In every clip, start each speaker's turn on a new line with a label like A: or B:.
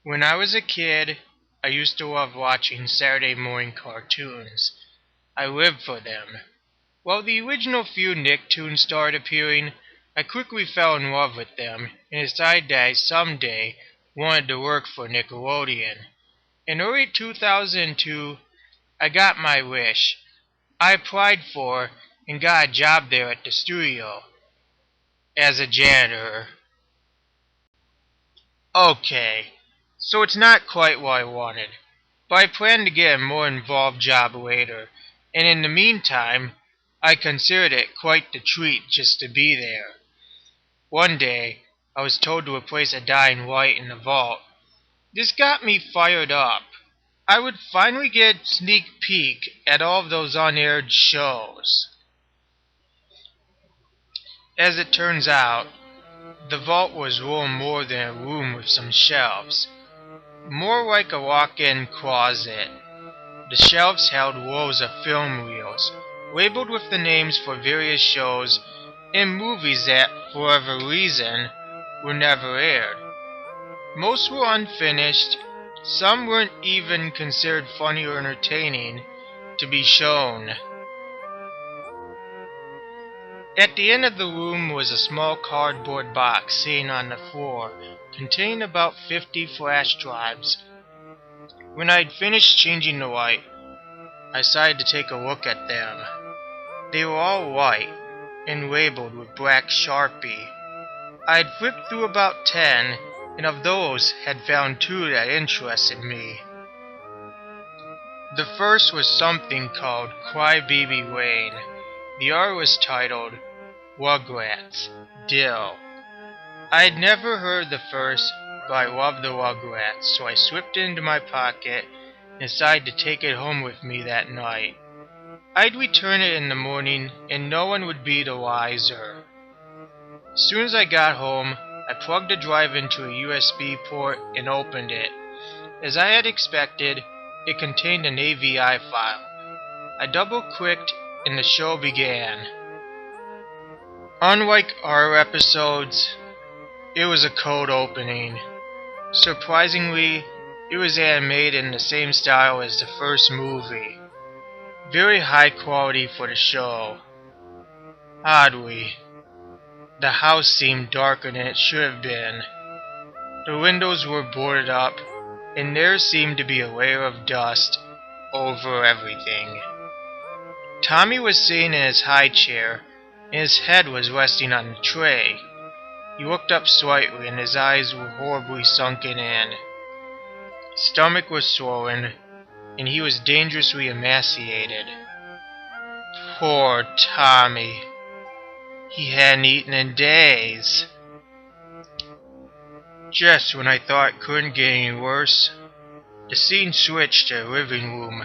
A: When I was a kid, I used to love watching Saturday morning cartoons. I lived for them. While the original few Nicktoons started appearing, I quickly fell in love with them and decided that I someday wanted to work for Nickelodeon. In early 2002, I got my wish. I applied for and got a job there at the studio as a janitor. Okay, so it's not quite what I wanted, but I plan to get a more involved job later, and in the meantime, I considered it quite the treat just to be there. One day, I was told to replace a dying light in the vault. This got me fired up. I would finally get a sneak peek at all of those unaired shows. As it turns out, the vault was little more than a room with some shelves, more like a walk-in closet. The shelves held rows of film reels, labeled with the names for various shows and movies that, for whatever reason, were never aired. Most were unfinished, some weren't even considered funny or entertaining to be shown. At the end of the room was a small cardboard box sitting on the floor, containing about 50 flash drives. When I had finished changing the light, I decided to take a look at them. They were all white and labeled with black Sharpie. I had flipped through about 10, and of those had found 2 that interested me. The first was something called Crybaby Wayne. The other was titled Rugrats, Dils. I had never heard the first, but I loved the Rugrats, so I slipped it into my pocket and decided to take it home with me that night. I'd return it in the morning, and no one would be the wiser. As soon as I got home, I plugged the drive into a USB port and opened it. As I had expected, it contained an AVI file. I double-clicked, and the show began. Unlike our episodes, it was a cold opening. Surprisingly, it was animated in the same style as the first movie. Very high quality for the show. Oddly, the house seemed darker than it should have been. The windows were boarded up, and there seemed to be a layer of dust over everything. Tommy was sitting in his high chair, and his head was resting on the tray. He looked up slightly, and his eyes were horribly sunken in. His stomach was swollen, and he was dangerously emaciated. Poor Tommy. He hadn't eaten in days. Just when I thought it couldn't get any worse, the scene switched to the living room.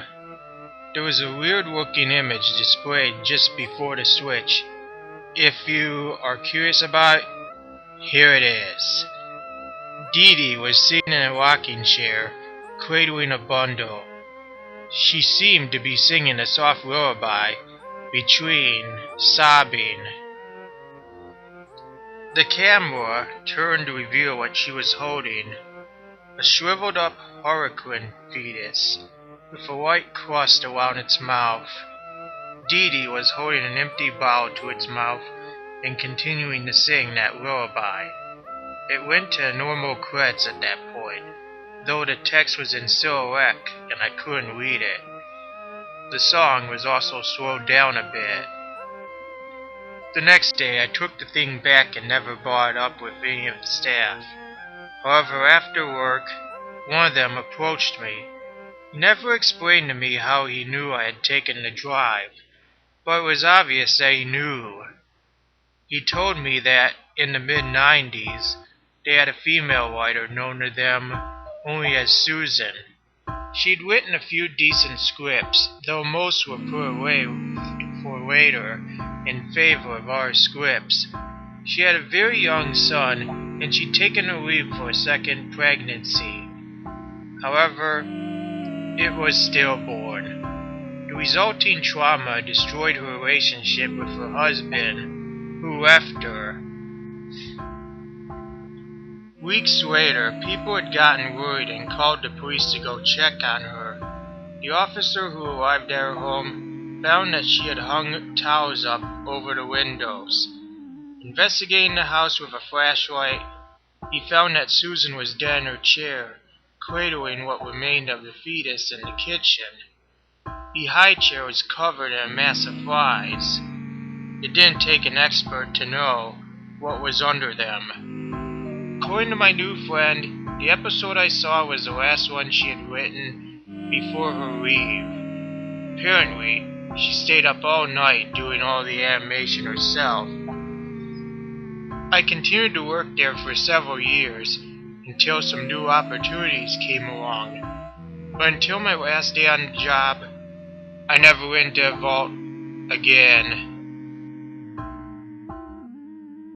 A: There was a weird-looking image displayed just before the switch. If you are curious about it, here it is. Dee Dee was sitting in a rocking chair, cradling a bundle. She seemed to be singing a soft lullaby, between sobbing. The camera turned to reveal what she was holding, a shriveled-up harlequin fetus, with a white crust around its mouth. Dee Dee was holding an empty bottle to its mouth and continuing to sing that lullaby. It went to normal credits at that point, though the text was in silhouette and I couldn't read it. The song was also slowed down a bit. The next day I took the thing back and never brought it up with any of the staff. However, after work, one of them approached me. He never explained to me how he knew I had taken the drive, but it was obvious that he knew. He told me that in the mid-90s, they had a female writer known to them only as Susan. She'd written a few decent scripts, though most were put away for later in favor of our scripts. She had a very young son, and she'd taken a leave for a second pregnancy. However, it was stillborn. The resulting trauma destroyed her relationship with her husband, who left her. Weeks later, people had gotten worried and called the police to go check on her. The officer who arrived at her home found that she had hung towels up over the windows. Investigating the house with a flashlight, he found that Susan was dead in her chair, cradling what remained of the fetus in the kitchen. The high chair was covered in a mass of flies. It didn't take an expert to know what was under them. According to my new friend, the episode I saw was the last one she had written before her leave. Apparently, she stayed up all night doing all the animation herself. I continued to work there for several years until some new opportunities came along. But until my last day on the job, I never went to a vault again.